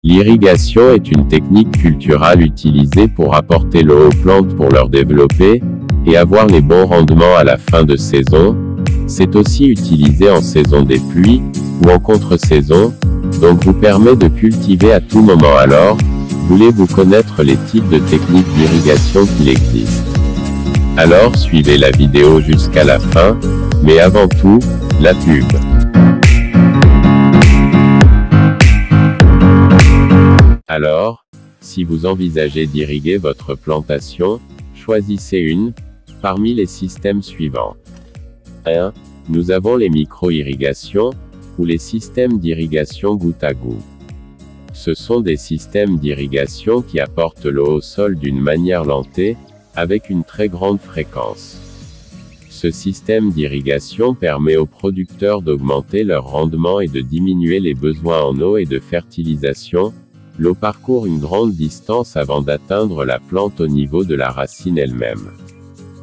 L'irrigation est une technique culturale utilisée pour apporter l'eau aux plantes pour leur développer, et avoir les bons rendements à la fin de saison. C'est aussi utilisé en saison des pluies, ou en contre-saison, donc vous permet de cultiver à tout moment. Alors, voulez-vous connaître les types de techniques d'irrigation qu'il existe? Alors suivez la vidéo jusqu'à la fin, mais avant tout, la pub. Alors, si vous envisagez d'irriguer votre plantation, choisissez une parmi les systèmes suivants. 1. Nous avons les micro-irrigations, ou les systèmes d'irrigation goutte à goutte. Ce sont des systèmes d'irrigation qui apportent l'eau au sol d'une manière lentée, avec une très grande fréquence. Ce système d'irrigation permet aux producteurs d'augmenter leur rendement et de diminuer les besoins en eau et de fertilisation. L'eau parcourt une grande distance avant d'atteindre la plante au niveau de la racine elle-même.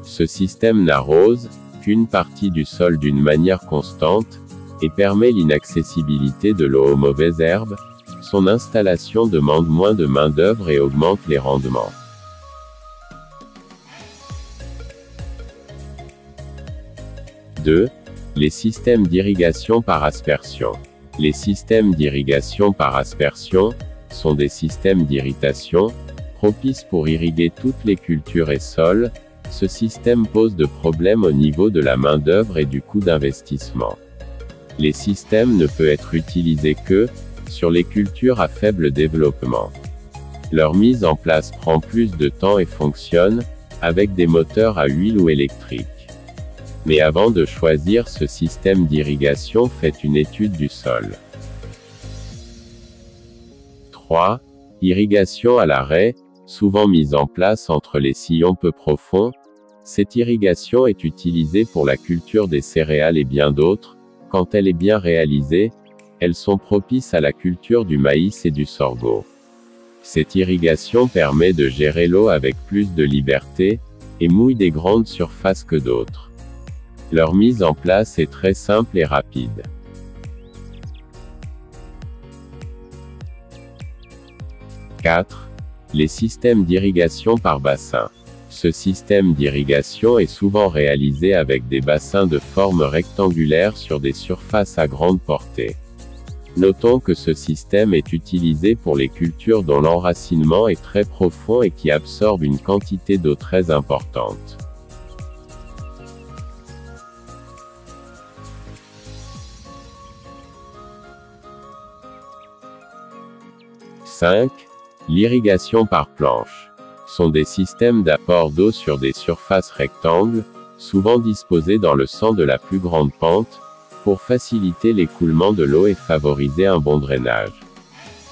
Ce système n'arrose qu'une partie du sol d'une manière constante, et permet l'inaccessibilité de l'eau aux mauvaises herbes. Son installation demande moins de main-d'œuvre et augmente les rendements. Les systèmes d'irrigation par aspersion. Les systèmes d'irrigation par aspersion sont des systèmes d'irrigation propices pour irriguer toutes les cultures et sols. Ce système pose de problèmes au niveau de la main-d'œuvre et du coût d'investissement. Les systèmes ne peuvent être utilisés que sur les cultures à faible développement. Leur mise en place prend plus de temps et fonctionne avec des moteurs à huile ou électriques. Mais avant de choisir ce système d'irrigation, faites une étude du sol. 3. Irrigation à l'arrêt, souvent mise en place entre les sillons peu profonds. Cette irrigation est utilisée pour la culture des céréales et bien d'autres. Quand elle est bien réalisée, elles sont propices à la culture du maïs et du sorgho. Cette irrigation permet de gérer l'eau avec plus de liberté, et mouille des grandes surfaces que d'autres. Leur mise en place est très simple et rapide. 4. Les systèmes d'irrigation par bassin. Ce système d'irrigation est souvent réalisé avec des bassins de forme rectangulaire sur des surfaces à grande portée. Notons que ce système est utilisé pour les cultures dont l'enracinement est très profond et qui absorbent une quantité d'eau très importante. 5. L'irrigation par planche. Sont des systèmes d'apport d'eau sur des surfaces rectangles, souvent disposés dans le sens de la plus grande pente, pour faciliter l'écoulement de l'eau et favoriser un bon drainage.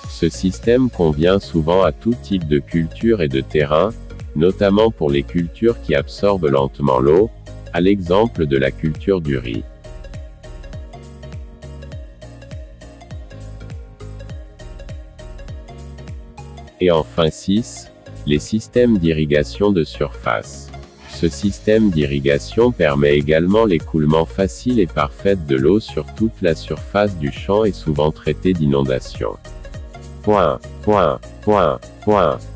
Ce système convient souvent à tout type de culture et de terrain, notamment pour les cultures qui absorbent lentement l'eau, à l'exemple de la culture du riz. Et enfin 6. Les systèmes d'irrigation de surface. Ce système d'irrigation permet également l'écoulement facile et parfait de l'eau sur toute la surface du champ et souvent traité d'inondation.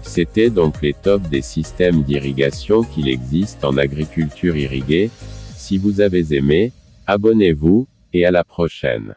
C'était donc les tops des systèmes d'irrigation qu'il existe en agriculture irriguée. Si vous avez aimé, abonnez-vous, et à la prochaine.